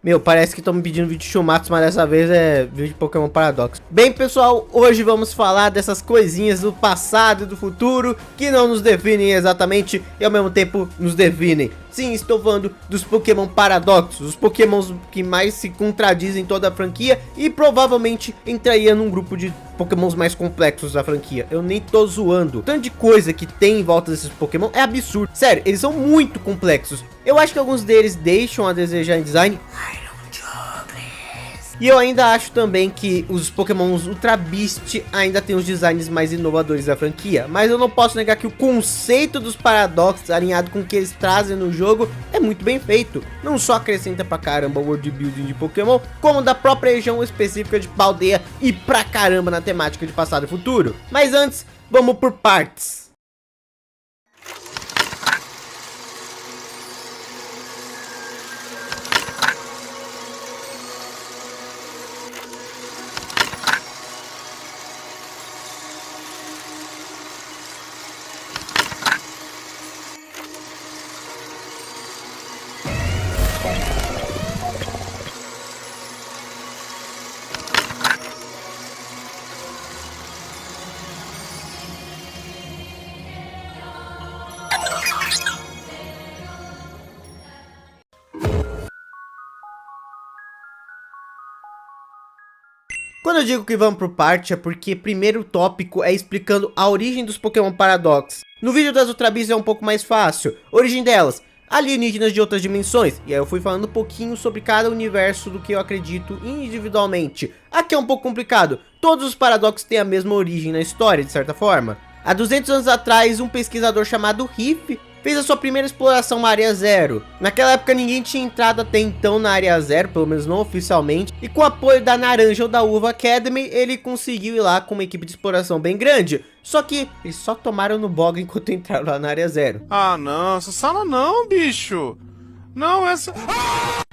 Meu, parece que estão me pedindo vídeo de Shumatsu, mas dessa vez é vídeo de Pokémon Paradox. Bem, pessoal, hoje vamos falar dessas coisinhas do passado e do futuro que não nos definem exatamente e ao mesmo tempo nos definem. Sim, estou falando dos Pokémon Paradoxos, os Pokémons que mais se contradizem em toda a franquia e provavelmente entraria num grupo de Pokémons mais complexos da franquia. Eu nem tô zoando. O tanto de coisa que tem em volta desses Pokémon é absurdo. Sério, eles são muito complexos. Eu acho que alguns deles deixam a desejar em design. E eu ainda acho também que os Pokémons Ultra Beast ainda tem os designs mais inovadores da franquia. Mas eu não posso negar que o conceito dos Paradox, alinhado com o que eles trazem no jogo, é muito bem feito. Não só acrescenta pra caramba o world building de Pokémon, como da própria região específica de Paldea e pra caramba na temática de passado e futuro. Mas antes, vamos por partes. Quando eu digo que vamos pro parte é porque primeiro o tópico é explicando a origem dos Pokémon Paradox. No vídeo das Ultra Beasts é um pouco mais fácil. Origem delas: alienígenas de outras dimensões. E aí eu fui falando um pouquinho sobre cada universo do que eu acredito individualmente. Aqui é um pouco complicado. Todos os Paradox têm a mesma origem na história, de certa forma. Há 200 anos atrás, um pesquisador chamado Riff fez a sua primeira exploração na Área Zero. Naquela época ninguém tinha entrado até então na Área Zero, pelo menos não oficialmente, e com o apoio da Naranja ou da Uva Academy, ele conseguiu ir lá com uma equipe de exploração bem grande. Só que eles só tomaram no bog enquanto entraram lá na Área Zero. Ah não, essa sala não, bicho. Não, essa...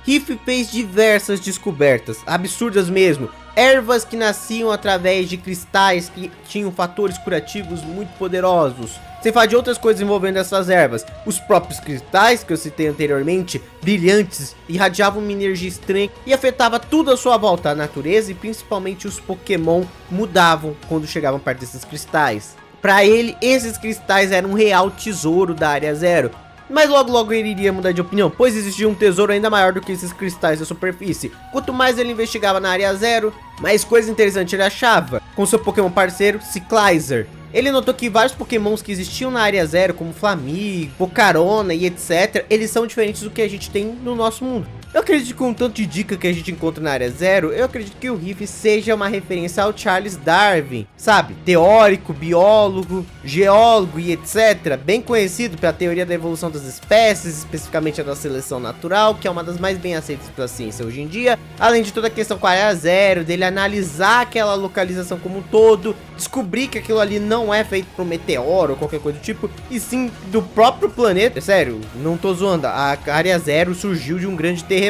Riff fez diversas descobertas, absurdas mesmo. Ervas que nasciam através de cristais que tinham fatores curativos muito poderosos. Sem falar de outras coisas envolvendo essas ervas. Os próprios cristais que eu citei anteriormente, brilhantes, irradiavam uma energia estranha e afetava tudo à sua volta. A natureza e principalmente os Pokémon mudavam quando chegavam perto desses cristais. Para ele, esses cristais eram um real tesouro da Área Zero. Mas logo ele iria mudar de opinião, pois existia um tesouro ainda maior do que esses cristais da superfície. Quanto mais ele investigava na Área Zero, mais coisa interessante ele achava. Com seu Pokémon parceiro, Cyclizer. Ele notou que vários Pokémons que existiam na Área Zero, como Flamigo, Pocarona e etc, eles são diferentes do que a gente tem no nosso mundo. Eu acredito que com o tanto de dica que a gente encontra na Área Zero, eu acredito que o Riff seja uma referência ao Charles Darwin, sabe? Teórico, biólogo, geólogo e etc. Bem conhecido pela teoria da evolução das espécies, especificamente a da seleção natural, que é uma das mais bem aceitas pela ciência hoje em dia. Além de toda a questão com a Área Zero, dele analisar aquela localização como um todo, descobrir que aquilo ali não é feito por um meteoro ou qualquer coisa do tipo, e sim do próprio planeta. Sério, não tô zoando, a Área Zero surgiu de um grande terremoto.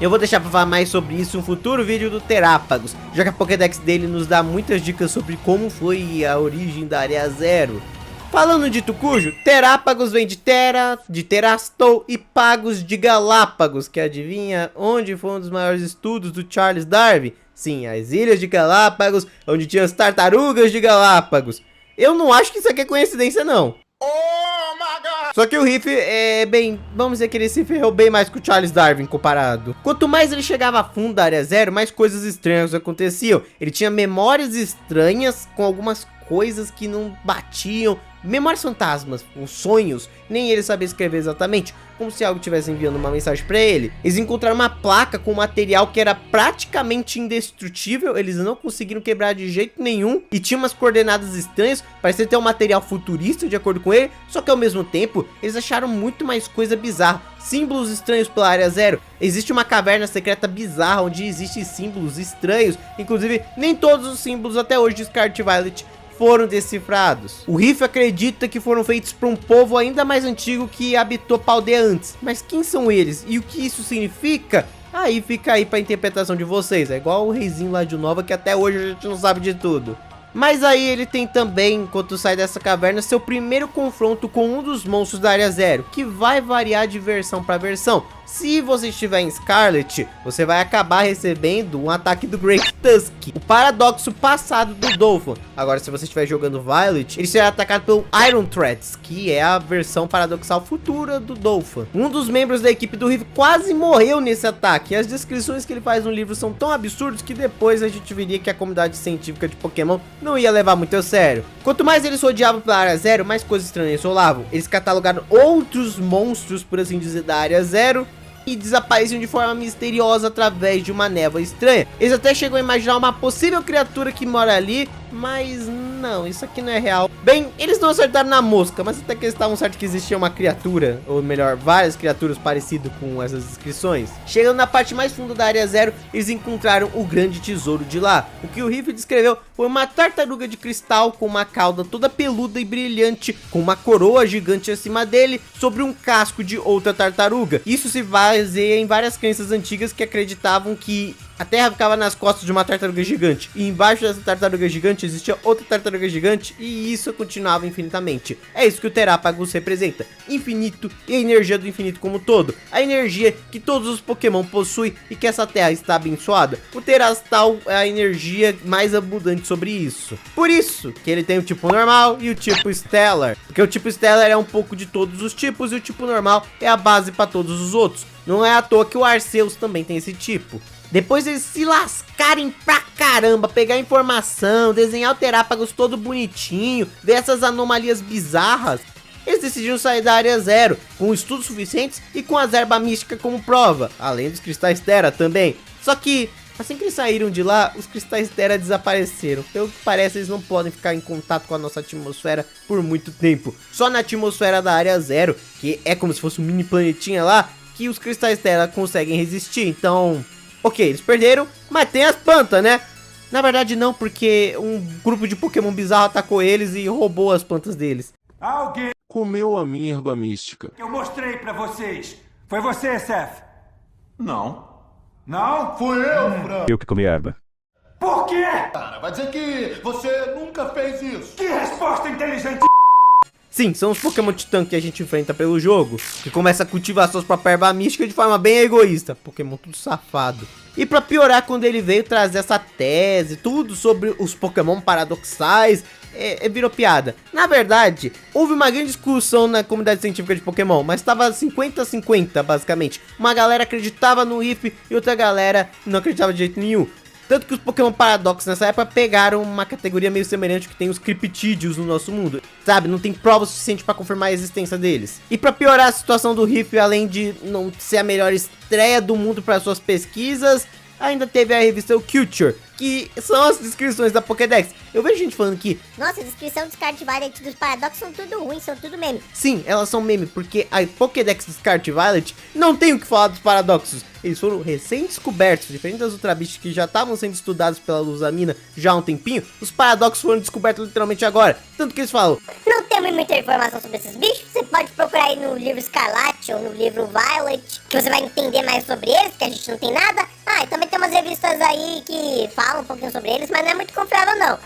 Eu vou deixar pra falar mais sobre isso em um futuro vídeo do Terapagos, já que a Pokédex dele nos dá muitas dicas sobre como foi a origem da Área Zero. Falando de Tucujo, Terapagos vem de Terra, de Terastou e Pagos de Galápagos, que adivinha onde foi um dos maiores estudos do Charles Darwin? Sim, as Ilhas de Galápagos, onde tinha as tartarugas de Galápagos. Eu não acho que isso aqui é coincidência não. Oh my God! Só que o Riff vamos dizer que ele se ferrou bem mais que o Charles Darwin comparado. Quanto mais ele chegava a fundo da Área Zero, mais coisas estranhas aconteciam. Ele tinha memórias estranhas com algumas coisas que não batiam. Memórias fantasmas, os sonhos, nem ele sabia escrever exatamente, como se algo estivesse enviando uma mensagem pra ele. Eles encontraram uma placa com material que era praticamente indestrutível, eles não conseguiram quebrar de jeito nenhum, e tinha umas coordenadas estranhas, parecia ter um material futurista de acordo com ele, só que ao mesmo tempo, eles acharam muito mais coisa bizarra, símbolos estranhos pela Área Zero. Existe uma caverna secreta bizarra, onde existem símbolos estranhos, inclusive nem todos os símbolos até hoje de Scarlet Violet foram decifrados. O Riff acredita que foram feitos por um povo ainda mais antigo que habitou Paldea antes. Mas quem são eles? E o que isso significa? Aí fica aí pra interpretação de vocês. É igual o reizinho lá de Nova, que até hoje a gente não sabe de tudo. Mas aí ele tem também, enquanto sai dessa caverna, seu primeiro confronto com um dos monstros da Área Zero, que vai variar de versão para versão. Se você estiver em Scarlet, você vai acabar recebendo um ataque do Great Tusk, o paradoxo passado do Dolphin. Agora, se você estiver jogando Violet, ele será atacado pelo Iron Threads, que é a versão paradoxal futura do Dolphin. Um dos membros da equipe do Riff quase morreu nesse ataque, e as descrições que ele faz no livro são tão absurdas que depois a gente veria que a comunidade científica de Pokémon não ia levar muito a sério. Quanto mais eles rodeavam pela Área Zero, mais coisas estranhas rolavam. Eles catalogaram outros monstros, por assim dizer, da Área Zero, e desapareciam de forma misteriosa através de uma névoa estranha. Eles até chegam a imaginar uma possível criatura que mora ali, mas não, isso aqui não é real. Bem, eles não acertaram na mosca, mas até que eles estavam certos que existia uma criatura, ou melhor, várias criaturas parecidas com essas descrições. Chegando na parte mais funda da Área Zero, eles encontraram o grande tesouro de lá. O que o Riff descreveu foi uma tartaruga de cristal com uma cauda toda peluda e brilhante, com uma coroa gigante acima dele, sobre um casco de outra tartaruga. Isso se baseia em várias crenças antigas que acreditavam que a Terra ficava nas costas de uma tartaruga gigante, e embaixo dessa tartaruga gigante existia outra tartaruga gigante, e isso continuava infinitamente. É isso que o Terapagos representa, infinito e a energia do infinito como um todo, a energia que todos os Pokémon possuem e que essa Terra está abençoada. O Terastal é a energia mais abundante sobre isso. Por isso que ele tem o tipo normal e o tipo Stellar, porque o tipo Stellar é um pouco de todos os tipos e o tipo normal é a base para todos os outros. Não é à toa que o Arceus também tem esse tipo. Depois eles se lascarem pra caramba, pegar informação, desenhar o Terapagos todo bonitinho, ver essas anomalias bizarras, eles decidiram sair da Área Zero, com estudos suficientes e com as ervas místicas como prova, além dos cristais Terra também. Só que, assim que eles saíram de lá, os cristais Terra desapareceram. Pelo que parece, eles não podem ficar em contato com a nossa atmosfera por muito tempo. Só na atmosfera da Área Zero, que é como se fosse um mini planetinha lá, que os cristais Terra conseguem resistir, então... Ok, eles perderam, mas tem as plantas, né? Na verdade não, porque um grupo de Pokémon bizarro atacou eles e roubou as plantas deles. Alguém Comeu a minha erva mística. que eu mostrei pra vocês. Foi você, Seth? Não. Não? Fui eu, Fran. Eu que comi a erva. Por quê? Cara, vai dizer que você nunca fez isso. Que resposta inteligente! Sim, são os Pokémon Titã que a gente enfrenta pelo jogo, que começa a cultivar suas próprias ervas místicas de forma bem egoísta. Pokémon tudo safado. E pra piorar, quando ele veio trazer essa tese, tudo sobre os Pokémon paradoxais, virou piada. Na verdade, houve uma grande discussão na comunidade científica de Pokémon, mas estava 50-50 basicamente. Uma galera acreditava no Riff e outra galera não acreditava de jeito nenhum. Tanto que os Pokémon Paradox nessa época pegaram uma categoria meio semelhante que tem os Criptídeos no nosso mundo. Sabe, não tem prova suficiente pra confirmar a existência deles. E pra piorar a situação do Riff, além de não ser a melhor estreia do mundo para suas pesquisas, ainda teve a revista Culture, que são as descrições da Pokédex. Eu vejo gente falando que... Nossa, a descrição dos Card Violet dos Paradox são tudo ruim, são tudo meme. Sim, elas são meme, porque a Pokédex dos Card Violet não tem o que falar dos paradoxos. Eles foram recém-descobertos, diferente das Ultra Beasts que já estavam sendo estudados pela Luzamina já há um tempinho. Os paradoxos foram descobertos literalmente agora. Tanto que eles falam... Não temos muita informação sobre esses bichos, você pode procurar aí no livro Escarlate ou no livro Violet, que você vai entender mais sobre eles, que a gente não tem nada. Ah, e também tem umas revistas aí que falam um pouquinho sobre eles, mas não é muito confiável não.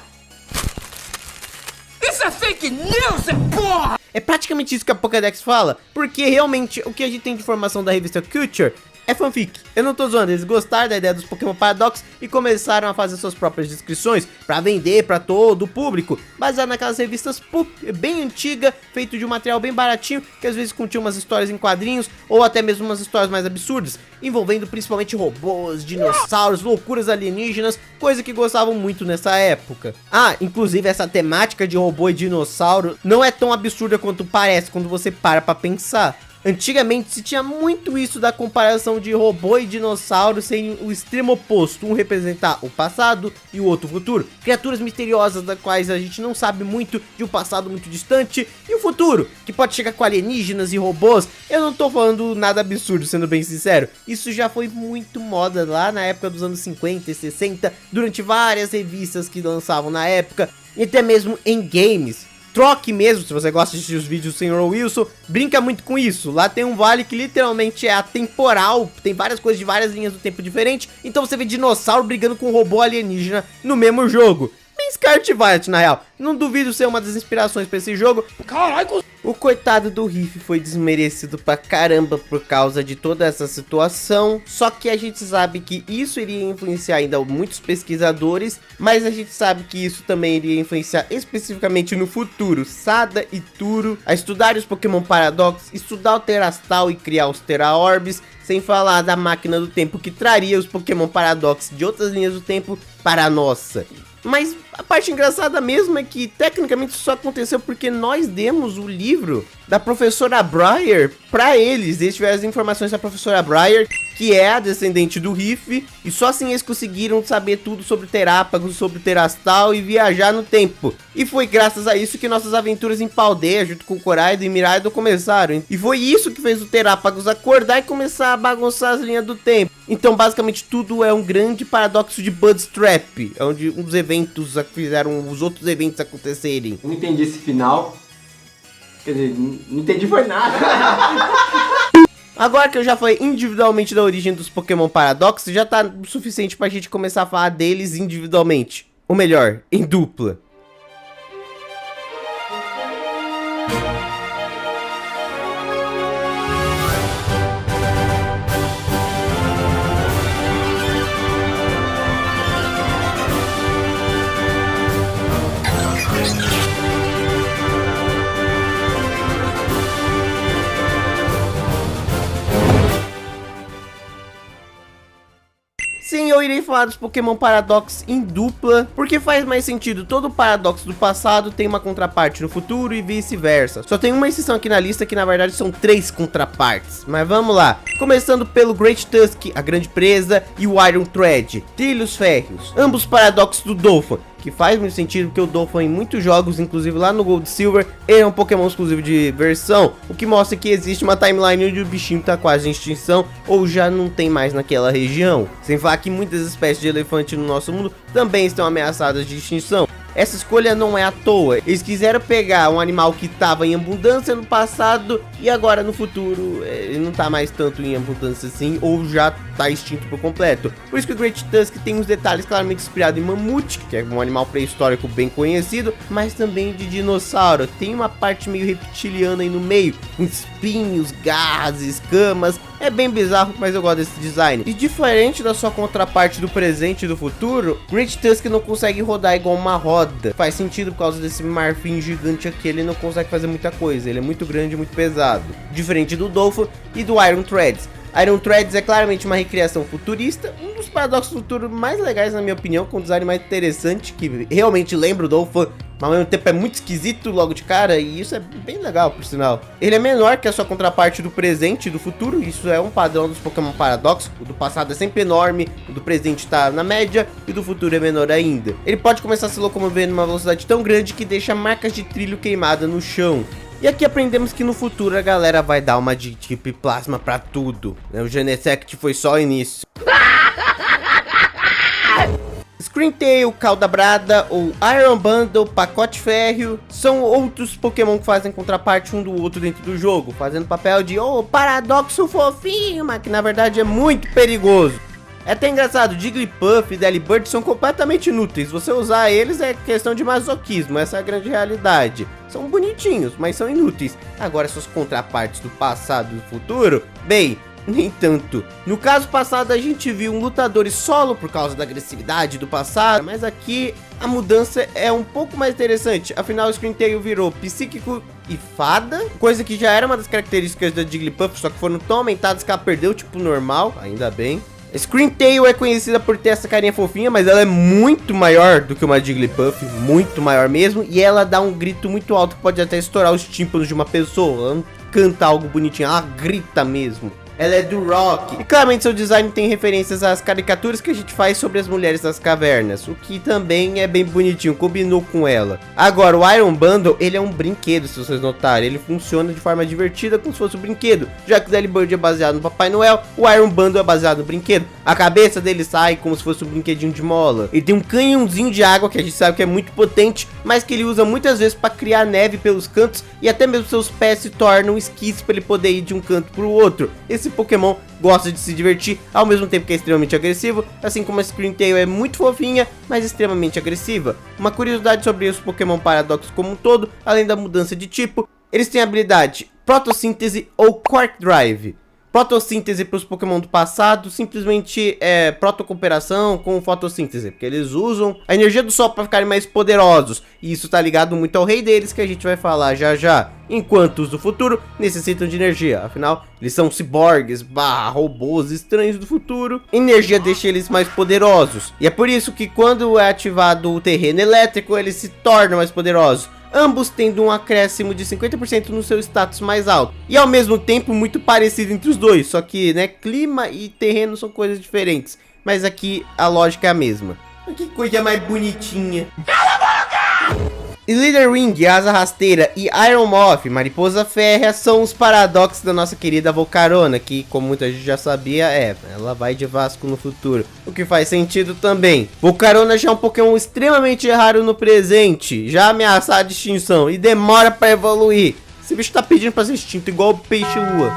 Isso é fake news, porra! É praticamente isso que a Pokédex fala, porque realmente o que a gente tem de informação da revista Culture é fanfic. Eu não tô zoando, eles gostaram da ideia dos Pokémon Paradox e começaram a fazer suas próprias descrições pra vender pra todo o público, baseado naquelas revistas pulp, bem antiga, feito de um material bem baratinho, que às vezes continha umas histórias em quadrinhos ou até mesmo umas histórias mais absurdas, envolvendo principalmente robôs, dinossauros, loucuras alienígenas, coisa que gostavam muito nessa época. Ah, inclusive essa temática de robô e dinossauro não é tão absurda quanto parece quando você para pra pensar. Antigamente se tinha muito isso da comparação de robô e dinossauro sem o extremo oposto, um representar o passado e o outro o futuro. Criaturas misteriosas das quais a gente não sabe muito, de um passado muito distante, e o futuro, que pode chegar com alienígenas e robôs. Eu não tô falando nada absurdo, sendo bem sincero. Isso já foi muito moda lá na época dos anos 50 e 60, durante várias revistas que lançavam na época, e até mesmo em games. Troque mesmo, se você gosta de assistir os vídeos do Sr. Wilson, brinca muito com isso. Lá tem um vale que literalmente é atemporal, tem várias coisas de várias linhas do tempo diferentes. Então você vê dinossauro brigando com um robô alienígena no mesmo jogo. Bem Scarlet Violet, na real. Não duvido ser uma das inspirações pra esse jogo. Caralho, O coitado do Riff foi desmerecido pra caramba por causa de toda essa situação. Só que a gente sabe que isso iria influenciar ainda muitos pesquisadores, mas a gente sabe que isso também iria influenciar especificamente no futuro Sada e Turo a estudar os Pokémon Paradox, estudar o Terastal e criar os Tera Orbs, sem falar da máquina do tempo que traria os Pokémon Paradox de outras linhas do tempo para a nossa. Mas a parte engraçada mesmo é que tecnicamente isso só aconteceu porque nós demos o livro da professora Briar pra eles. Eles tiveram as informações da professora Briar, que é a descendente do Riff, e só assim eles conseguiram saber tudo sobre Terápagos, sobre Terastal e viajar no tempo. E foi graças a isso que nossas aventuras em Paldea, junto com Coraido e Miraidon, começaram. E foi isso que fez o Terápagos acordar e começar a bagunçar as linhas do tempo. Então basicamente tudo é um grande paradoxo de Bootstrap, onde uns eventos fizeram os outros eventos acontecerem. Não entendi esse final. Quer dizer, não entendi foi nada. Agora que eu já falei individualmente da origem dos Pokémon Paradox, já tá o suficiente pra gente começar a falar deles individualmente. Ou melhor, em dupla. Sim, eu irei falar dos Pokémon Paradox em dupla, porque faz mais sentido. Todo paradoxo do passado tem uma contraparte no futuro e vice-versa. Só tem uma exceção aqui na lista que na verdade são 3 contrapartes. Mas vamos lá. Começando pelo Great Tusk, a Grande Presa, e o Iron Thread, Trilhos Férreos. Ambos paradoxos do Dolphin, que faz muito sentido porque o Dolphin em muitos jogos, inclusive lá no Gold Silver, ele é um Pokémon exclusivo de versão, o que mostra que existe uma timeline onde o bichinho tá quase em extinção ou já não tem mais naquela região. Sem falar que muitas espécies de elefante no nosso mundo também estão ameaçadas de extinção. Essa escolha não é à toa, eles quiseram pegar um animal que estava em abundância no passado e agora no futuro ele não tá mais tanto em abundância assim, ou já tá extinto por completo. Por isso que o Great Tusk tem uns detalhes claramente inspirados em mamute, que é um animal pré-histórico bem conhecido, mas também de dinossauro. Tem uma parte meio reptiliana aí no meio, com espinhos, garras, escamas. É bem bizarro, mas eu gosto desse design. E diferente da sua contraparte do presente e do futuro, Great Tusk não consegue rodar igual uma roda. Faz sentido por causa desse marfim gigante aqui, ele não consegue fazer muita coisa, ele é muito grande e muito pesado. Diferente do Dolphin e do Iron Threads. Iron Threads é claramente uma recriação futurista, um dos paradoxos futuros mais legais na minha opinião, com um design mais interessante, que realmente lembra o Dolphin, mas ao mesmo tempo é muito esquisito logo de cara, e isso é bem legal, por sinal. Ele é menor que a sua contraparte do presente e do futuro, isso é um padrão dos Pokémon Paradox. O do passado é sempre enorme, o do presente tá na média, e o do futuro é menor ainda. Ele pode começar a se locomover numa velocidade tão grande que deixa marcas de trilho queimada no chão. E aqui aprendemos que no futuro a galera vai dar uma de tipo e plasma pra tudo, né? O Genesect foi só o início. Screentail, Cauda Brada ou Iron Bundle, Pacote Férreo são outros Pokémon que fazem contraparte um do outro dentro do jogo, fazendo papel de paradoxo fofinho, mas que na verdade é muito perigoso. É até engraçado, Jigglypuff e Delibird são completamente inúteis, você usar eles é questão de masoquismo, essa é a grande realidade. São bonitinhos, mas são inúteis. Agora suas contrapartes do passado e do futuro, bem, nem tanto. No caso passado a gente viu um lutador solo por causa da agressividade do passado, mas aqui a mudança é um pouco mais interessante. Afinal o Screentail virou psíquico e fada, coisa que já era uma das características da Jigglypuff, só que foram tão aumentadas que ela perdeu o tipo normal, ainda bem. Screentail é conhecida por ter essa carinha fofinha, mas ela é muito maior do que uma Jigglypuff, muito maior mesmo, e ela dá um grito muito alto que pode até estourar os tímpanos de uma pessoa. Ela não canta algo bonitinho, ela grita mesmo. Ela é do rock. E claramente seu design tem referências às caricaturas que a gente faz sobre as mulheres das cavernas, o que também é bem bonitinho, combinou com ela. Agora, o Iron Bundle, ele é um brinquedo, se vocês notarem. Ele funciona de forma divertida, como se fosse um brinquedo. Já que o Delibird é baseado no Papai Noel, o Iron Bundle é baseado no brinquedo. A cabeça dele sai como se fosse um brinquedinho de mola. Ele tem um canhãozinho de água, que a gente sabe que é muito potente, mas que ele usa muitas vezes para criar neve pelos cantos, e até mesmo seus pés se tornam esquis para ele poder ir de um canto para o outro. Esse esse Pokémon gosta de se divertir, ao mesmo tempo que é extremamente agressivo, assim como a Screamtail é muito fofinha, mas extremamente agressiva. Uma curiosidade sobre os Pokémon Paradox como um todo, além da mudança de tipo, eles têm a habilidade Protossíntese ou Quark Drive. Protossíntese para os Pokémon do passado simplesmente é protocooperação com fotossíntese, porque eles usam a energia do sol para ficarem mais poderosos, e isso tá ligado muito ao rei deles, que a gente vai falar já já. Enquanto os do futuro necessitam de energia, afinal eles são ciborgues / robôs estranhos do futuro. Energia deixa eles mais poderosos, e é por isso que quando é ativado o terreno elétrico eles se tornam mais poderosos, ambos tendo um acréscimo de 50% no seu status mais alto, e ao mesmo tempo muito parecido entre os dois, só que, né, clima e terreno são coisas diferentes, mas aqui a lógica é a mesma. Que coisa mais bonitinha. Slitherwing, asa rasteira, e Iron Moth, mariposa férrea, são os paradoxos da nossa querida Volcarona, que, como muita gente já sabia, ela vai de Vasco no futuro, o que faz sentido também. Volcarona já é um Pokémon extremamente raro no presente, já ameaçado de extinção, e demora pra evoluir. Esse bicho tá pedindo pra ser extinto, igual o peixe-lua.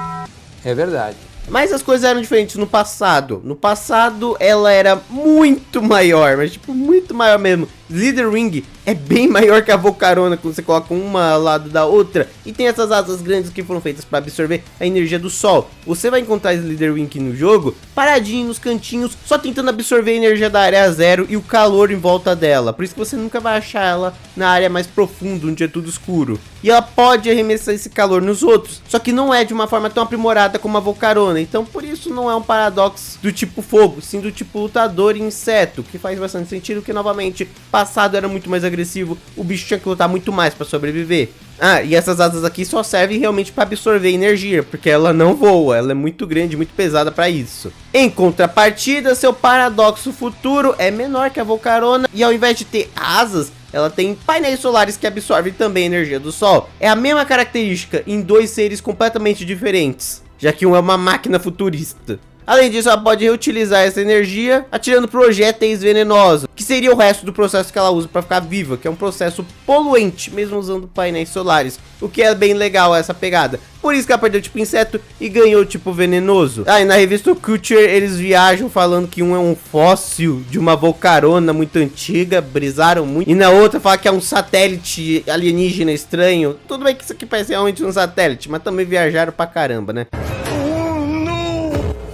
É verdade. Mas as coisas eram diferentes no passado. No passado, ela era muito maior, mas tipo, muito maior mesmo. Slitherwing é bem maior que a Volcarona quando você coloca uma ao lado da outra. E tem essas asas grandes que foram feitas para absorver a energia do sol. Você vai encontrar Slitherwing no jogo paradinho nos cantinhos, só tentando absorver a energia da área zero e o calor em volta dela. Por isso que você nunca vai achar ela na área mais profunda, onde é tudo escuro. E ela pode arremessar esse calor nos outros, só que não é de uma forma tão aprimorada como a Volcarona. Então por isso não é um paradoxo do tipo fogo, sim do tipo lutador e inseto, que faz bastante sentido, que novamente passado era muito mais agressivo, o bicho tinha que lutar muito mais para sobreviver. Ah, e essas asas aqui só servem realmente para absorver energia, porque ela não voa, ela é muito grande, muito pesada para isso. Em contrapartida, seu paradoxo futuro é menor que a Volcarona, e ao invés de ter asas, ela tem painéis solares que absorvem também a energia do sol. É a mesma característica em dois seres completamente diferentes, já que um é uma máquina futurista. Além disso, ela pode reutilizar essa energia atirando projéteis venenosos, que seria o resto do processo que ela usa para ficar viva, que é um processo poluente, mesmo usando painéis solares, o que é bem legal essa pegada. Por isso que ela perdeu tipo inseto e ganhou tipo venenoso. Ah, e na revista Culture eles viajam falando que um é um fóssil de uma Volcarona muito antiga, brisaram muito, e na outra fala que é um satélite alienígena estranho. Tudo bem que isso aqui parece realmente um satélite, mas também viajaram pra caramba, né?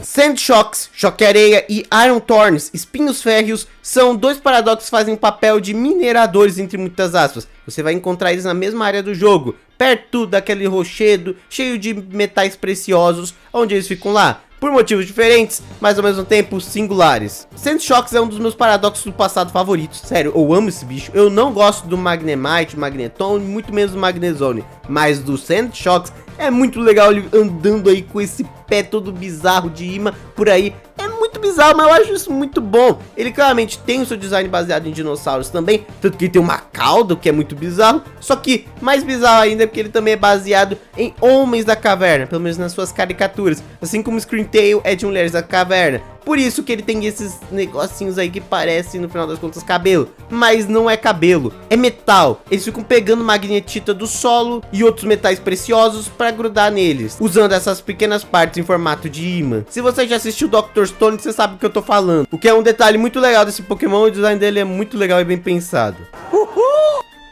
Sandshocks, Choque-Areia e Iron Thorns, Espinhos Férreos, são dois paradoxos que fazem papel de mineradores, entre muitas aspas. Você vai encontrar eles na mesma área do jogo, perto daquele rochedo cheio de metais preciosos, onde eles ficam lá, por motivos diferentes, mas ao mesmo tempo singulares. Sandshocks é um dos meus paradoxos do passado favoritos, sério, eu amo esse bicho. Eu não gosto do Magnemite, Magneton, muito menos do Magnezone, mas do Sandshocks é muito legal ele andando aí com esse pé todo bizarro de imã por aí. É muito bizarro, mas eu acho isso muito bom. Ele claramente tem o seu design baseado em dinossauros também, tanto que ele tem uma cauda, o que é muito bizarro. Só que mais bizarro ainda é porque ele também é baseado em homens da caverna, pelo menos nas suas caricaturas, assim como Screamtail é de mulheres da caverna. Por isso que ele tem esses negocinhos aí que parecem, no final das contas, cabelo. Mas não é cabelo, é metal. Eles ficam pegando magnetita do solo e outros metais preciosos para grudar neles, usando essas pequenas partes em formato de imã. Se você já assistiu Dr. Stone, você sabe o que eu tô falando. O que é um detalhe muito legal desse Pokémon, o design dele é muito legal e bem pensado.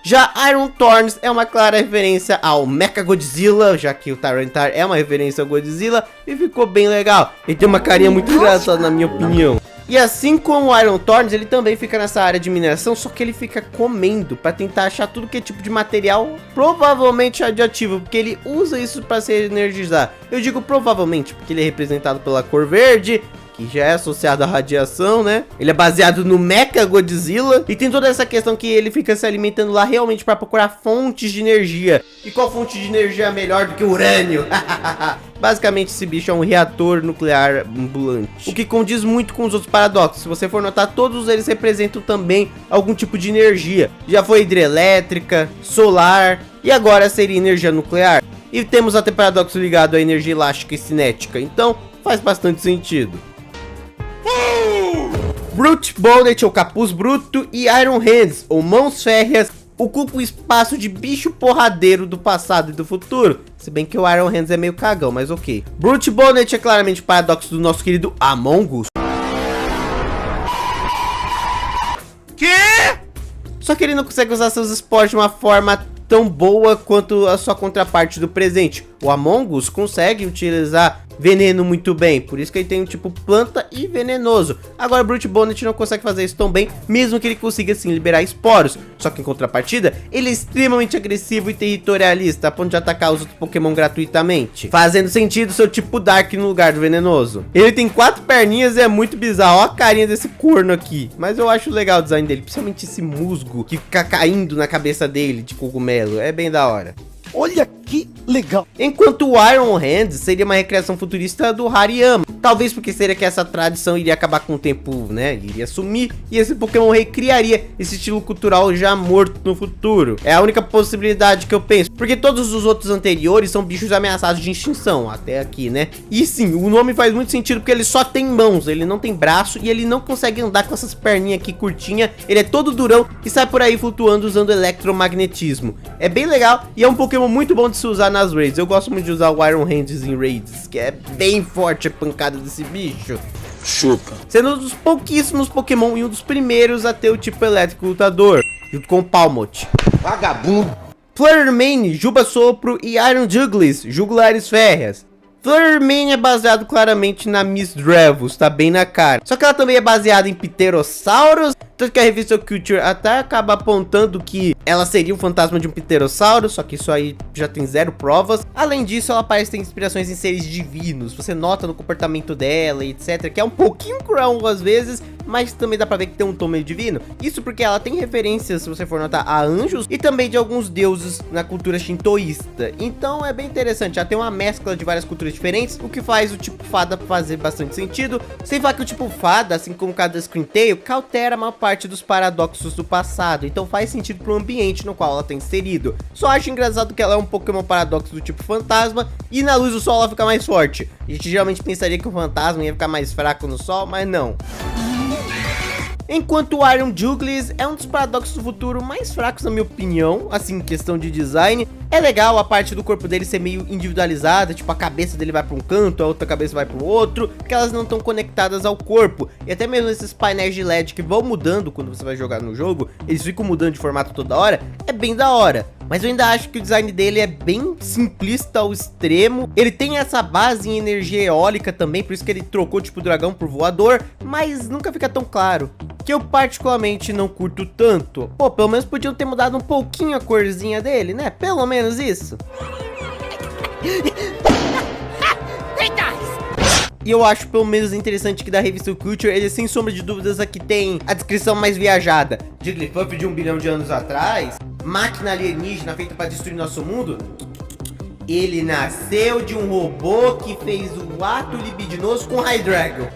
Já Iron Thorns é uma clara referência ao Mechagodzilla, já que o Tyranitar é uma referência ao Godzilla, e ficou bem legal. Ele tem uma carinha muito engraçada, na minha opinião. E assim como o Iron Thorns, ele também fica nessa área de mineração, só que ele fica comendo para tentar achar tudo que é tipo de material provavelmente radioativo, porque ele usa isso para se energizar. Eu digo provavelmente porque ele é representado pela cor verde, que já é associado à radiação, né? Ele é baseado no Mechagodzilla e tem toda essa questão que ele fica se alimentando lá realmente para procurar fontes de energia. E qual fonte de energia é melhor do que o urânio? Basicamente esse bicho é um reator nuclear ambulante, o que condiz muito com os outros paradoxos. Se você for notar, todos eles representam também algum tipo de energia. Já foi hidrelétrica, solar e agora seria energia nuclear. E temos até paradoxo ligado à energia elástica e cinética, então faz bastante sentido. Brute Bonnet, ou Capuz Bruto, e Iron Hands, ou Mãos Férreas, ocupam o espaço de bicho porradeiro do passado e do futuro. Se bem que o Iron Hands é meio cagão, mas ok. Brute Bonnet é claramente o paradoxo do nosso querido Among Us. Quê? Só que ele não consegue usar seus esportes de uma forma tão boa quanto a sua contraparte do presente. O Among Us consegue utilizar veneno muito bem, por isso que ele tem um tipo planta e venenoso. Agora o Brute Bonnet não consegue fazer isso tão bem, mesmo que ele consiga sim liberar esporos. Só que em contrapartida, ele é extremamente agressivo e territorialista, a ponto de atacar os outros Pokémon gratuitamente, fazendo sentido seu tipo Dark no lugar do venenoso. Ele tem 4 perninhas e é muito bizarro, ó a carinha desse corno aqui. Mas eu acho legal o design dele, principalmente esse musgo que fica caindo na cabeça dele de cogumelo, é bem da hora. Olha que legal. Enquanto o Iron Hands seria uma recriação futurista do Hariyama. Talvez porque seria que essa tradição iria acabar com o tempo, né? Iria sumir e esse Pokémon recriaria esse estilo cultural já morto no futuro. É a única possibilidade que eu penso. Porque todos os outros anteriores são bichos ameaçados de extinção, até aqui, né? E sim, o nome faz muito sentido porque ele só tem mãos, ele não tem braço e ele não consegue andar com essas perninhas aqui curtinhas. Ele é todo durão e sai por aí flutuando usando eletromagnetismo. É bem legal e é um Pokémon muito bom de se usar nas raids. Eu gosto muito de usar o Iron Hands em raids, que é bem forte a pancada desse bicho. Chupa. Sendo um dos pouquíssimos Pokémon e um dos primeiros a ter o tipo elétrico lutador, junto com o Palmot. Vagabundo. Fluttermane, Juba Sopro e Iron Jugulis, Jugulares Férreas. Fluttermane é baseado claramente na Miss Drevos, tá bem na cara. Só que ela também é baseada em pterossauros, tanto que a revista Culture até acaba apontando que ela seria um fantasma de um pterossauro, só que isso aí já tem 0 provas. Além disso, ela parece ter inspirações em seres divinos, você nota no comportamento dela e etc, que é um pouquinho cruel às vezes, mas também dá pra ver que tem um tom meio divino. Isso porque ela tem referências, se você for notar, a anjos e também de alguns deuses na cultura shintoísta. Então é bem interessante, já tem uma mescla de várias culturas diferentes, o que faz o tipo fada fazer bastante sentido. Sem falar que o tipo fada, assim como cada Screen Tail, cautera a maior parte dos paradoxos do passado, então faz sentido pro ambiente no qual ela tá inserido. Só acho engraçado que ela é um Pokémon paradoxo do tipo fantasma e na luz do sol ela fica mais forte. A gente geralmente pensaria que o fantasma ia ficar mais fraco no sol, mas não. Enquanto o Iron Jugulis é um dos paradoxos do futuro mais fracos na minha opinião, assim, em questão de design. É legal a parte do corpo dele ser meio individualizada, tipo a cabeça dele vai para um canto, a outra cabeça vai para o outro, porque elas não estão conectadas ao corpo. E até mesmo esses painéis de LED que vão mudando quando você vai jogar no jogo, eles ficam mudando de formato toda hora, é bem da hora. Mas eu ainda acho que o design dele é bem simplista ao extremo. Ele tem essa base em energia eólica também, por isso que ele trocou tipo dragão por voador, mas nunca fica tão claro. Que eu particularmente não curto tanto. Pô, pelo menos podiam ter mudado um pouquinho a corzinha dele, né? Pelo menos isso. E eu acho pelo menos interessante que da revista Culture, ele sem sombra de dúvidas aqui tem a descrição mais viajada. Jigglypuff de 1 bilhão de anos atrás, máquina alienígena feita para destruir nosso mundo. Ele nasceu de um robô que fez o ato libidinoso com Hydreigon.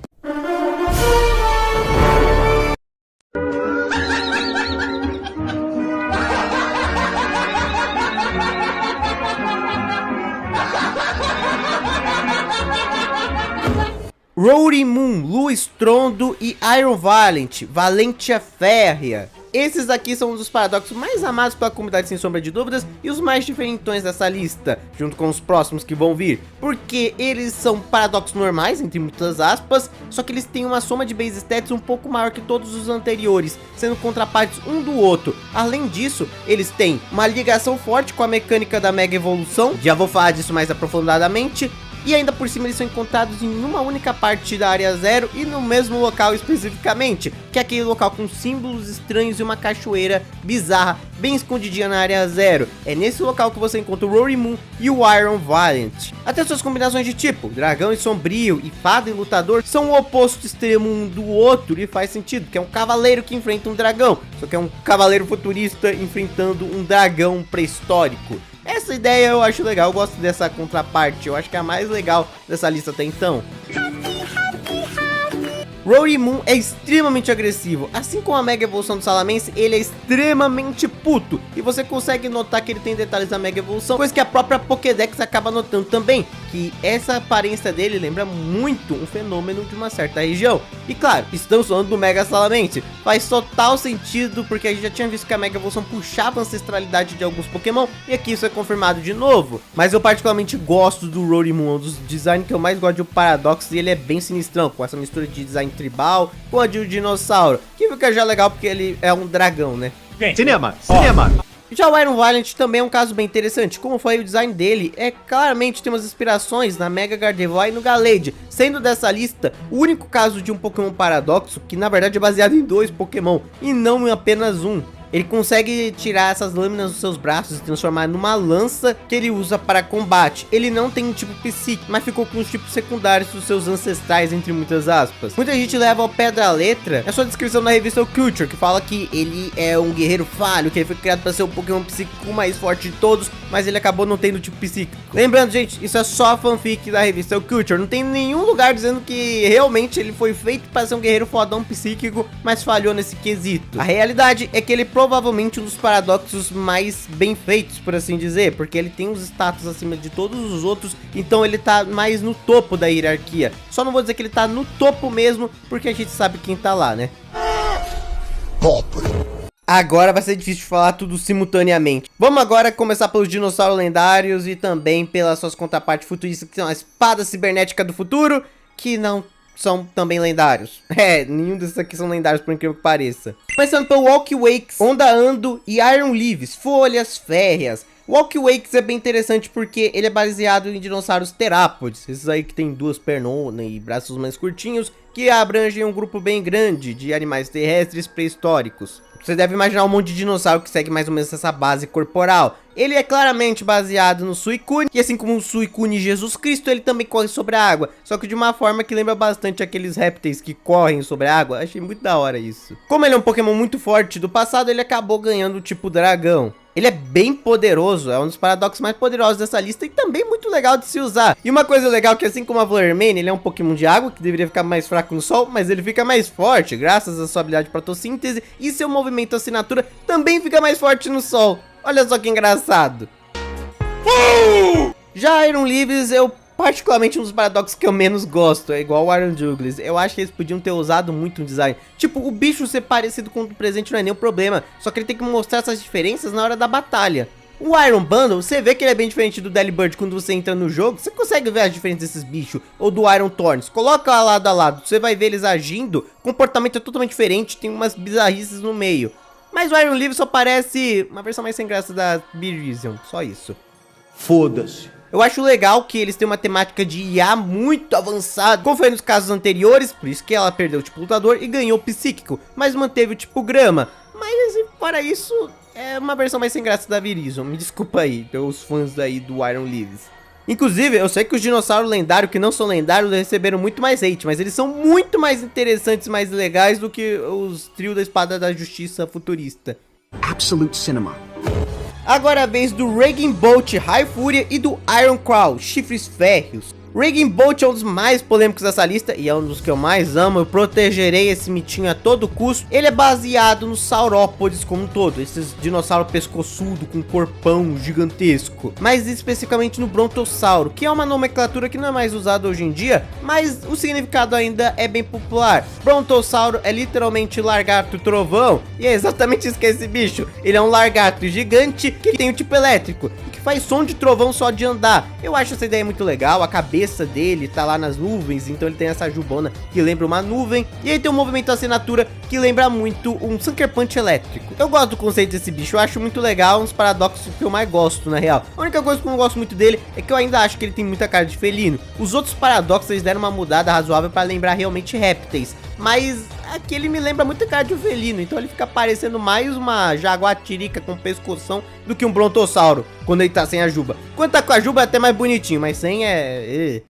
Roaring-Moon, Lua Estrondo e Iron Valent, Valentia Férrea. Esses aqui são um dos paradoxos mais amados pela comunidade sem sombra de dúvidas e os mais diferentões dessa lista, junto com os próximos que vão vir, porque eles são paradoxos normais, entre muitas aspas, só que eles têm uma soma de base stats um pouco maior que todos os anteriores, sendo contrapartes um do outro. Além disso, eles têm uma ligação forte com a mecânica da Mega Evolução, já vou falar disso mais aprofundadamente. E ainda por cima eles são encontrados em uma única parte da área 0 e no mesmo local especificamente, que é aquele local com símbolos estranhos e uma cachoeira bizarra, bem escondidinha na área 0. É nesse local que você encontra o Roaring-Moon e o Iron Valent. Até suas combinações de tipo, dragão e sombrio, e fada e lutador, são o oposto extremo um do outro e faz sentido, que é um cavaleiro que enfrenta um dragão, só que é um cavaleiro futurista enfrentando um dragão pré-histórico. Essa ideia eu acho legal, eu gosto dessa contraparte, eu acho que é a mais legal dessa lista até então. Rody Moon é extremamente agressivo, assim como a Mega Evolução do Salamence, ele é extremamente puto, e você consegue notar que ele tem detalhes da Mega Evolução, coisa que a própria Pokédex acaba notando também, que essa aparência dele lembra muito um fenômeno de uma certa região. E claro, estamos falando do Mega Salamence, faz total sentido, porque a gente já tinha visto que a Mega Evolução puxava a ancestralidade de alguns Pokémon, e aqui isso é confirmado de novo. Mas eu particularmente gosto do Rody Moon, um dos designs que eu mais gosto do Paradox, e ele é bem sinistrão, com essa mistura de design tribal com a de um dinossauro, que fica já legal porque ele é um dragão, né? Cinema. Já o Iron Valiant também é um caso bem interessante. Como foi o design dele, claramente tem umas inspirações na Mega Gardevoir e no Gallade, sendo dessa lista o único caso de um Pokémon Paradoxo que na verdade é baseado em 2 Pokémon e não em apenas um. Ele consegue tirar essas lâminas dos seus braços e transformar numa lança que ele usa para combate. Ele não tem um tipo psíquico, mas ficou com os tipos secundários dos seus ancestrais, entre muitas aspas. Muita gente leva ao pé da letra a sua descrição na revista Culture, que fala que ele é um guerreiro falho, que ele foi criado para ser o Pokémon psíquico mais forte de todos, mas ele acabou não tendo tipo psíquico. Lembrando, gente, isso é só fanfic da revista Culture, não tem nenhum lugar dizendo que realmente ele foi feito para ser um guerreiro fodão psíquico, mas falhou nesse quesito. A realidade é que ele provavelmente um dos paradoxos mais bem feitos, por assim dizer, porque ele tem os status acima de todos os outros, então ele tá mais no topo da hierarquia. Só não vou dizer que ele tá no topo mesmo, porque a gente sabe quem tá lá, né? Agora vai ser difícil de falar tudo simultaneamente. Vamos agora começar pelos dinossauros lendários e também pelas suas contrapartes futuristas, que são a espada cibernética do futuro, que não são também lendários. Nenhum desses aqui são lendários, por incrível que pareça. Começando pelo Walkwakes, Onda Ando e Iron Leaves, folhas férreas. O Walkwakes é bem interessante porque ele é baseado em dinossauros terápodes, esses aí que tem 2 pernonas e braços mais curtinhos, que abrangem um grupo bem grande de animais terrestres pré-históricos. Você deve imaginar um monte de dinossauro que segue mais ou menos essa base corporal. Ele é claramente baseado no Suicune, e assim como o Suicune Jesus Cristo, ele também corre sobre a água, só que de uma forma que lembra bastante aqueles répteis que correm sobre a água. Achei muito da hora isso. Como ele é um Pokémon muito forte do passado, ele acabou ganhando o tipo dragão. Ele é bem poderoso, é um dos paradoxos mais poderosos dessa lista e também muito legal de se usar. E uma coisa legal é que assim como a Florermane, ele é um Pokémon de água que deveria ficar mais fraco no sol, mas ele fica mais forte graças à sua habilidade de fotossíntese e seu movimento assinatura também fica mais forte no sol. Olha só que engraçado. Já Iron Leaves, eu particularmente um dos paradoxos que eu menos gosto, é igual o Iron Juggles. Eu acho que eles podiam ter usado muito no design. Tipo, o bicho ser parecido com o do presente não é nem um problema, só que ele tem que mostrar essas diferenças na hora da batalha. O Iron Bundle, você vê que ele é bem diferente do Delibird quando você entra no jogo, você consegue ver as diferenças desses bichos, ou do Iron Thorns. Coloca lado a lado, você vai ver eles agindo, o comportamento é totalmente diferente, tem umas bizarrices no meio. Mas o Iron Leaves só parece uma versão mais sem graça da Virizion, só isso. Foda-se. Eu acho legal que eles têm uma temática de IA muito avançada, como foi nos casos anteriores, por isso que ela perdeu o tipo lutador e ganhou o psíquico, mas manteve o tipo grama. Mas fora isso, é uma versão mais sem graça da Virizion, me desculpa aí, pelos fãs aí do Iron Leaves. Inclusive, eu sei que os dinossauros lendários que não são lendários receberam muito mais hate, mas eles são muito mais interessantes, mais legais do que os trio da Espada da Justiça futurista. Absolute cinema. Agora é a vez do Raging Bolt High Fúria e do Iron Claw, chifres férreos. Raging Bolt é um dos mais polêmicos dessa lista e é um dos que eu mais amo, eu protegerei esse mitinho a todo custo. Ele é baseado nos saurópodes como um todo, esses dinossauros pescoçudo com corpão gigantesco, mas especificamente no Brontossauro, que é uma nomenclatura que não é mais usada hoje em dia, mas o significado ainda é bem popular. Brontossauro é literalmente lagarto trovão, e é exatamente isso que é esse bicho. Ele é um lagarto gigante que tem o tipo elétrico, que faz som de trovão só de andar. Eu acho essa ideia muito legal, a cabeça dele tá lá nas nuvens, então ele tem essa jubona que lembra uma nuvem, e aí tem um movimento assinatura que lembra muito um Sucker Punch elétrico. Eu gosto do conceito desse bicho, eu acho muito legal, uns paradoxos que eu mais gosto na real. A única coisa que eu não gosto muito dele é que eu ainda acho que ele tem muita cara de felino. Os outros paradoxos eles deram uma mudada razoável para lembrar realmente répteis, mas aqui ele me lembra muito a cara de um felino, então ele fica parecendo mais uma jaguatirica com pescoção do que um brontossauro quando ele tá sem a juba. Quando tá com a juba é até mais bonitinho, mas sem é...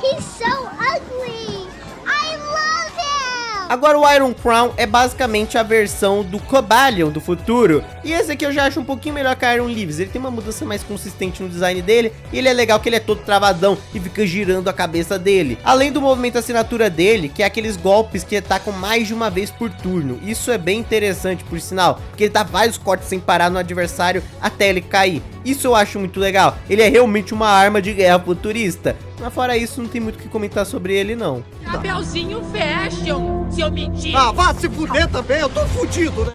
He's so ugly. I love Agora o Iron Crown é basicamente a versão do Cobalion do futuro. E esse aqui eu já acho um pouquinho melhor que a Iron Leaves. Ele tem uma mudança mais consistente no design dele. E ele é legal que ele é todo travadão e fica girando a cabeça dele. Além do movimento assinatura dele, que é aqueles golpes que atacam mais de uma vez por turno. Isso é bem interessante, por sinal, porque ele dá vários cortes sem parar no adversário até ele cair. Isso eu acho muito legal. Ele é realmente uma arma de guerra futurista. Mas fora isso, não tem muito o que comentar sobre ele, não. Chapeuzinho fashion, seu mentira. Ah, vá se fuder também, eu tô fudido, né?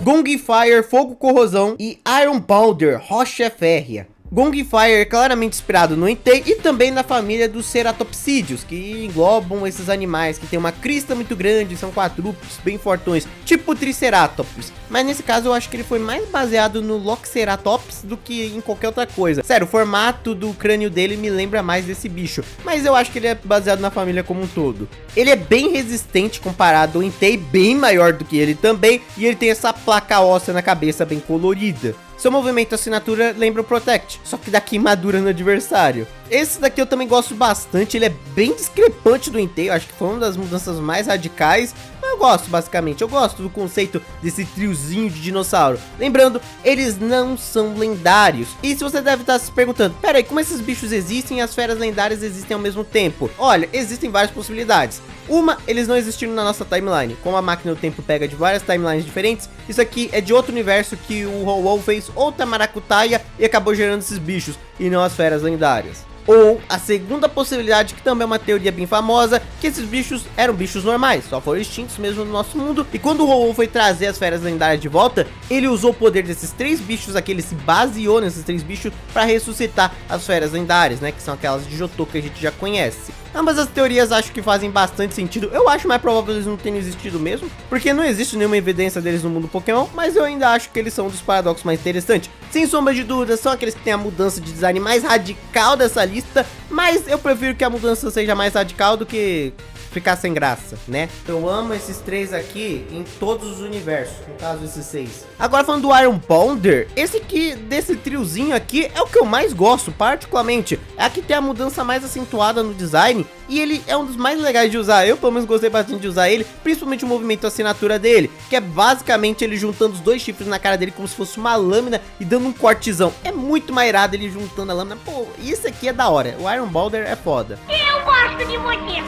Gongfire, Fogo Corrosão e Iron Powder, Rocha Férrea. Gongfire é claramente inspirado no Entei e também na família dos ceratopsídeos, que englobam esses animais que tem uma crista muito grande, são quadrúpedes bem fortões, tipo Triceratops. Mas nesse caso eu acho que ele foi mais baseado no Loxeratops do que em qualquer outra coisa. Sério, o formato do crânio dele me lembra mais desse bicho, mas eu acho que ele é baseado na família como um todo. Ele é bem resistente comparado ao Entei, bem maior do que ele também, e ele tem essa placa óssea na cabeça bem colorida. Seu movimento assinatura lembra o Protect, só que dá queimadura no adversário. Esse daqui eu também gosto bastante, ele é bem discrepante do Entei, acho que foi uma das mudanças mais radicais, mas eu gosto basicamente, eu gosto do conceito desse triozinho de dinossauro. Lembrando, eles não são lendários. E se você deve estar se perguntando, pera aí, como esses bichos existem e as feras lendárias existem ao mesmo tempo? Olha, existem várias possibilidades. Uma, eles não existiram na nossa timeline. Como a máquina do tempo pega de várias timelines diferentes, isso aqui é de outro universo que o Ho-Oh fez outra maracutaia e acabou gerando esses bichos, e não as feras lendárias. Ou a segunda possibilidade, que também é uma teoria bem famosa, que esses bichos eram bichos normais, só foram extintos mesmo no nosso mundo, e quando o Ho-Oh foi trazer as feras lendárias de volta, ele usou o poder desses três bichos aqui, ele se baseou nesses três bichos para ressuscitar as feras lendárias, né, que são aquelas de Johto que a gente já conhece. Ambas as teorias acho que fazem bastante sentido. Eu acho mais provável eles não terem existido mesmo, porque não existe nenhuma evidência deles no mundo Pokémon, mas eu ainda acho que eles são um dos paradoxos mais interessantes. Sem sombra de dúvida, são aqueles que têm a mudança de design mais radical dessa lista, mas eu prefiro que a mudança seja mais radical do que ficar sem graça, né? Eu amo esses três aqui em todos os universos, no caso esses seis. Agora falando do Iron Powder, esse aqui, desse triozinho aqui, é o que eu mais gosto, particularmente. É a que tem a mudança mais acentuada no design, e ele é um dos mais legais de usar. Eu pelo menos gostei bastante de usar ele, principalmente o movimento assinatura dele, que é basicamente ele juntando os dois chifres na cara dele como se fosse uma lâmina e dando um cortezão. É muito mais irado ele juntando a lâmina. Pô, isso aqui é da hora. O Iron Powder é foda. Eu gosto de você.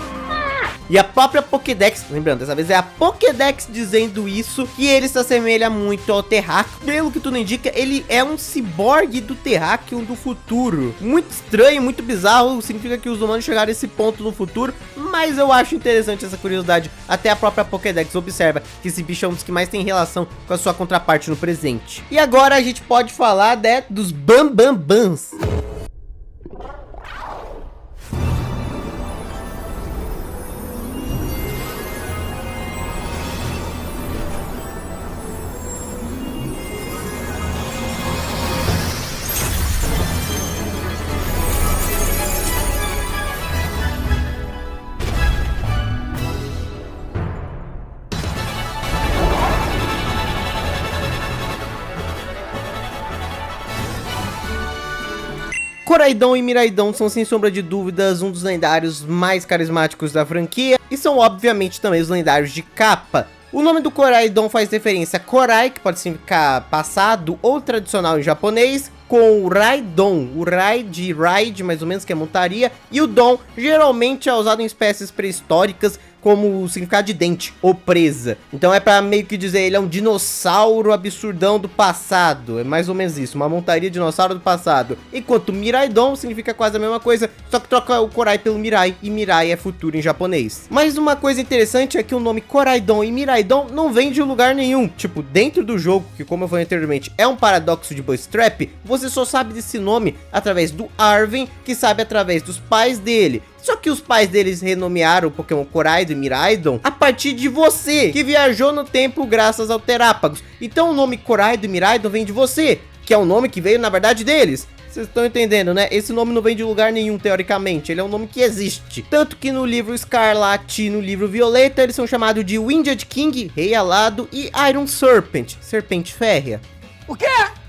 E a própria Pokédex, lembrando, dessa vez é a Pokédex dizendo isso, que ele se assemelha muito ao Terrakion. Pelo que tudo indica, ele é um ciborgue do Terrakion do futuro. Muito estranho, muito bizarro, significa que os humanos chegaram a esse ponto no futuro, mas eu acho interessante essa curiosidade. Até a própria Pokédex observa que esse bicho é um dos que mais tem relação com a sua contraparte no presente. E agora a gente pode falar, né, dos Bambambans. Koraidon e Miraidon são sem sombra de dúvidas um dos lendários mais carismáticos da franquia e são obviamente também os lendários de capa. O nome do Koraidon faz referência a Korai, que pode significar passado ou tradicional em japonês, com o Raidon, o Rai de ride, mais ou menos, que é montaria, e o Don geralmente é usado em espécies pré-históricas como o significado de dente ou presa. Então é pra meio que dizer, ele é um dinossauro absurdão do passado, é mais ou menos isso, uma montaria dinossauro do passado. Enquanto Miraidon significa quase a mesma coisa, só que troca o Korai pelo Mirai, e Mirai é futuro em japonês. Mas uma coisa interessante é que o nome Koraidon e Miraidon não vem de lugar nenhum. Tipo, dentro do jogo, que como eu falei anteriormente, é um paradoxo de Bootstrap, você só sabe desse nome através do Arven, que sabe através dos pais dele. Só que os pais deles renomearam o Pokémon Koraidon e Miraidon a partir de você, que viajou no tempo graças ao Terápagos. Então o nome Koraidon e Miraidon vem de você, que é um nome que veio na verdade deles. Vocês estão entendendo, né? Esse nome não vem de lugar nenhum, teoricamente. Ele é um nome que existe. Tanto que no livro Escarlate e no livro Violeta, eles são chamados de Winged King, Rei Alado, e Iron Serpent, Serpente Férrea. O quê?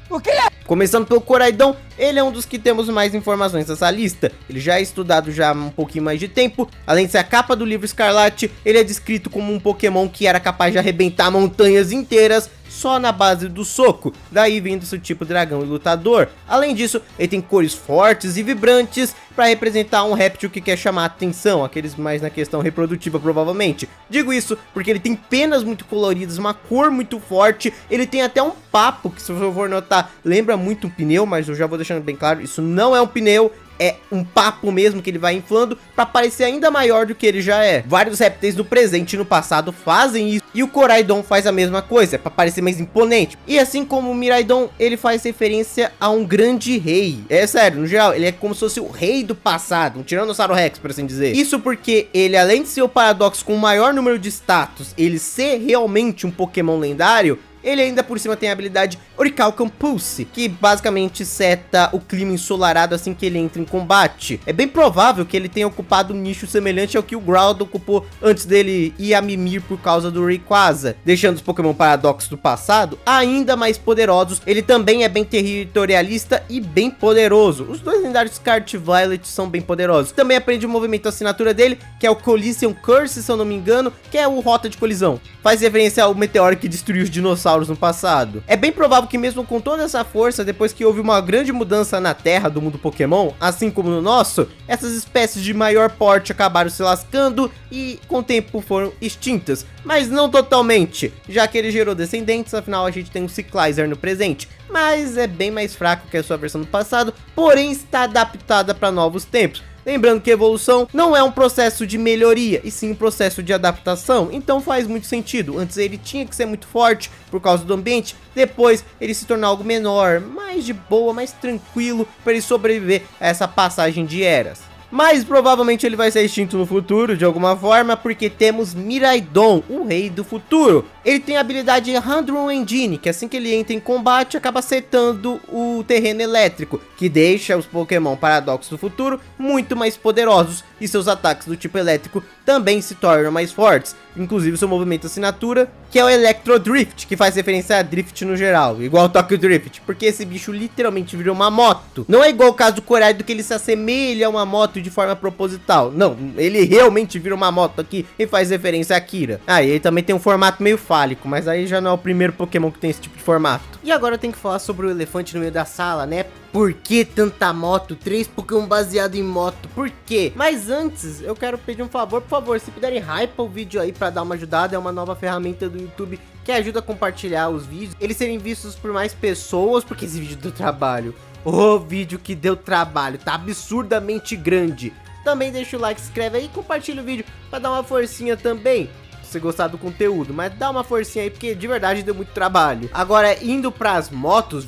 O quê? Começando pelo Koraidon, ele é um dos que temos mais informações nessa lista. Ele já é estudado já há um pouquinho mais de tempo. Além de ser a capa do livro Escarlate, ele é descrito como um Pokémon que era capaz de arrebentar montanhas inteiras só na base do soco, daí vindo seu tipo dragão e lutador. Além disso, ele tem cores fortes e vibrantes para representar um réptil que quer chamar a atenção, aqueles mais na questão reprodutiva provavelmente. Digo isso porque ele tem penas muito coloridas, uma cor muito forte, ele tem até um papo que, se você for notar, lembra muito um pneu, mas eu já vou deixando bem claro, isso não é um pneu. É um papo mesmo que ele vai inflando para parecer ainda maior do que ele já é. Vários répteis no presente e no passado fazem isso, e o Koraidon faz a mesma coisa, para parecer mais imponente. E assim como o Miraidon, ele faz referência a um grande rei. É sério, no geral, ele é como se fosse o rei do passado, um Tiranossauro Rex, por assim dizer. Isso porque ele, além de ser o Paradox com o maior número de status, ele ser realmente um Pokémon lendário, ele ainda por cima tem a habilidade Orichalcum Pulse, que basicamente seta o clima ensolarado assim que ele entra em combate. É bem provável que ele tenha ocupado um nicho semelhante ao que o Groudon ocupou antes dele ir a Mimir por causa do Rayquaza, deixando os Pokémon Paradox do passado ainda mais poderosos. Ele também é bem territorialista e bem poderoso. Os dois lendários Scarlet e Violet são bem poderosos. Também aprende o movimento assinatura dele, que é o Collision Curse, se eu não me engano, que é o Rota de Colisão. Faz referência ao meteoro que destruiu os dinossauros no passado. É bem provável que mesmo com toda essa força, depois que houve uma grande mudança na Terra do mundo Pokémon, assim como no nosso, essas espécies de maior porte acabaram se lascando e com o tempo foram extintas. Mas não totalmente, já que ele gerou descendentes, afinal a gente tem um Cyclizer no presente. Mas é bem mais fraco que a sua versão do passado, porém está adaptada para novos tempos. Lembrando que evolução não é um processo de melhoria, e sim um processo de adaptação, então faz muito sentido. Antes ele tinha que ser muito forte por causa do ambiente, depois ele se tornar algo menor, mais de boa, mais tranquilo, para ele sobreviver a essa passagem de eras. Mas provavelmente ele vai ser extinto no futuro de alguma forma, porque temos Miraidon, o rei do futuro. Ele tem a habilidade Handron Engine, que assim que ele entra em combate acaba acertando o terreno elétrico, que deixa os Pokémon Paradox do futuro muito mais poderosos, e seus ataques do tipo elétrico também se tornam mais fortes. Inclusive seu movimento assinatura, que é o Electro Drift, que faz referência a Drift no geral, igual o Tokyo Drift, porque esse bicho literalmente virou uma moto. Não é igual o caso do Koraidon, que ele se assemelha a uma moto de forma proposital. Não, ele realmente vira uma moto aqui e faz referência a Akira. Ah, e ele também tem um formato meio fálico, mas aí já não é o primeiro Pokémon que tem esse tipo de formato. E agora eu tenho que falar sobre o elefante no meio da sala, né? Por que tanta moto? 3 Pokémon baseado em moto, por quê? Mas antes, eu quero pedir um favor, por favor, se puderem hype o vídeo aí pra dar uma ajudada, é uma nova ferramenta do YouTube que ajuda a compartilhar os vídeos, eles serem vistos por mais pessoas, porque esse vídeo deu trabalho. O vídeo que deu trabalho, tá absurdamente grande. Também deixa o like, se inscreve aí e compartilha o vídeo pra dar uma forcinha também. Se você gostar do conteúdo, mas dá uma forcinha aí, porque de verdade deu muito trabalho. Agora, indo pras motos,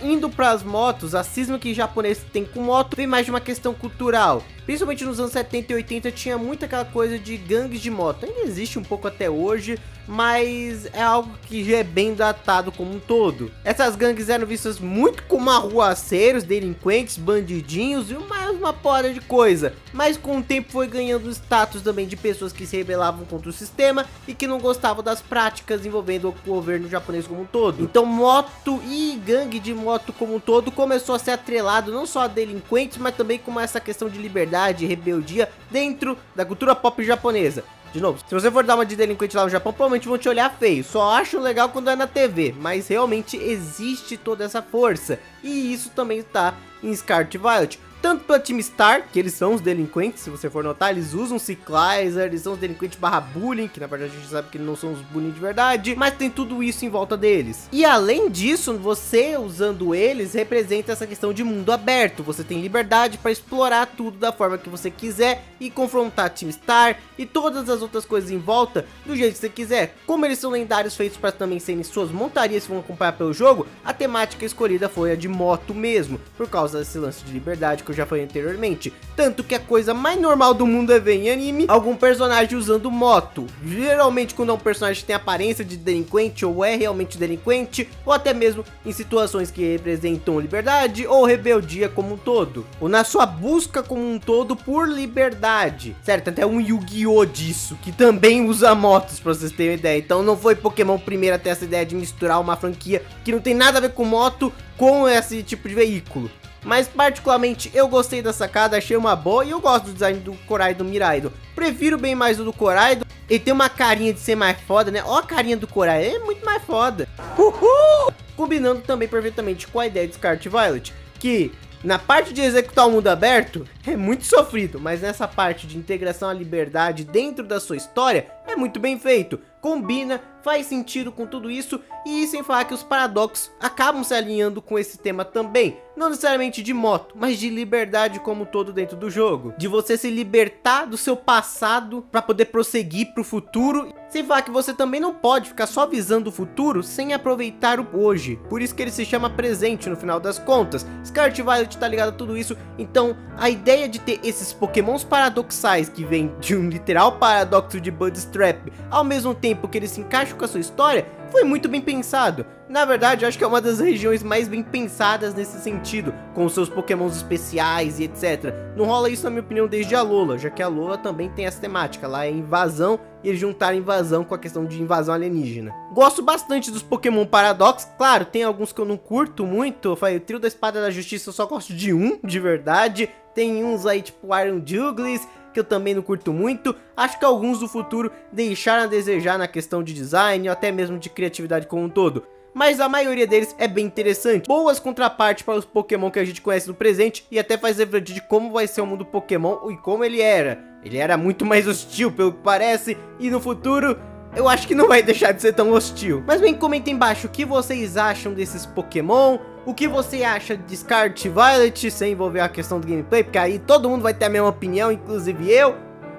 indo pras motos, a cisma que japonês tem com moto vem mais de uma questão cultural. Principalmente nos anos 70 e 80 tinha muito aquela coisa de gangues de moto. Ainda existe um pouco até hoje, mas é algo que já é bem datado como um todo. Essas gangues eram vistas muito como arruaceiros, delinquentes, bandidinhos e mais uma porra de coisa. Mas com o tempo foi ganhando status também de pessoas que se rebelavam contra o sistema e que não gostavam das práticas envolvendo o governo japonês como um todo. Então moto e gangue de moto como um todo começou a ser atrelado não só a delinquentes, mas também com essa questão de liberdade e rebeldia dentro da cultura pop japonesa. De novo, se você for dar uma de delinquente lá no Japão, provavelmente vão te olhar feio. Só acho legal quando é na TV, mas realmente existe toda essa força. E isso também está em Scarlet e Violet. Tanto pela Team Star, que eles são os delinquentes, se você for notar, eles usam Cyclizer, eles são os delinquentes barra bullying, que na verdade a gente sabe que não são os bullying de verdade, mas tem tudo isso em volta deles. E além disso, você usando eles representa essa questão de mundo aberto, você tem liberdade para explorar tudo da forma que você quiser e confrontar a Team Star e todas as outras coisas em volta do jeito que você quiser. Como eles são lendários feitos para também serem suas montarias, se vão acompanhar pelo jogo, a temática escolhida foi a de moto mesmo, por causa desse lance de liberdade que eu já falei anteriormente. Tanto que a coisa mais normal do mundo é ver em anime algum personagem usando moto. Geralmente quando é um personagem que tem aparência de delinquente ou é realmente delinquente, ou até mesmo em situações que representam liberdade ou rebeldia como um todo, ou na sua busca como um todo por liberdade. Certo, até um Yu-Gi-Oh! Disso, que também usa motos, pra vocês terem uma ideia. Então não foi Pokémon primeiro a ter essa ideia de misturar uma franquia que não tem nada a ver com moto com esse tipo de veículo. Mas particularmente eu gostei da sacada, achei uma boa e eu gosto do design do Koraidon Miraidon. Prefiro bem mais o do Koraidon, ele tem uma carinha de ser mais foda, né? Ó a carinha do Koraidon, é muito mais foda. Uhul! Combinando também perfeitamente com a ideia de Scarlet Violet, que na parte de executar o mundo aberto é muito sofrido, mas nessa parte de integração à liberdade dentro da sua história é muito bem feito. Combina, faz sentido com tudo isso e sem falar que os paradoxos acabam se alinhando com esse tema também. Não necessariamente de moto, mas de liberdade como um todo dentro do jogo. De você se libertar do seu passado para poder prosseguir para o futuro. Sem falar que você também não pode ficar só visando o futuro sem aproveitar o hoje. Por isso que ele se chama presente no final das contas. Scarlet Violet tá ligado a tudo isso. Então a ideia de ter esses pokémons paradoxais que vem de um literal paradoxo de Budstrap, ao mesmo tempo que eles se encaixam com a sua história, foi muito bem pensado. Na verdade, eu acho que é uma das regiões mais bem pensadas nesse sentido, com os seus pokémons especiais e etc. Não rola isso, na minha opinião, desde a Alola, já que a Alola também tem essa temática, lá é invasão, e eles juntaram invasão com a questão de invasão alienígena. Gosto bastante dos Pokémon Paradox, claro, tem alguns que eu não curto muito, eu falei, o Trio da Espada da Justiça eu só gosto de um, de verdade, tem uns aí tipo Iron Douglas, que eu também não curto muito. Acho que alguns do futuro deixaram a desejar na questão de design, ou até mesmo de criatividade como um todo. Mas a maioria deles é bem interessante. Boas contrapartes para os Pokémon que a gente conhece no presente, e até faz refletir de como vai ser o mundo Pokémon e como ele era. Ele era muito mais hostil, pelo que parece, e no futuro eu acho que não vai deixar de ser tão hostil. Mas bem, comentem embaixo o que vocês acham desses Pokémon. O que você acha de Scarlet Violet, sem envolver a questão do gameplay, porque aí todo mundo vai ter a mesma opinião, inclusive eu.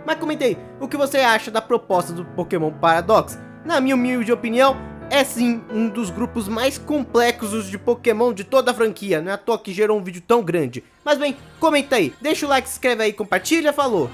Mas comente aí, o que você acha da proposta do Pokémon Paradox? Na minha humilde opinião, é sim um dos grupos mais complexos de Pokémon de toda a franquia. Não é à toa que gerou um vídeo tão grande. Mas bem, comenta aí, deixa o like, se inscreve aí, compartilha, falou!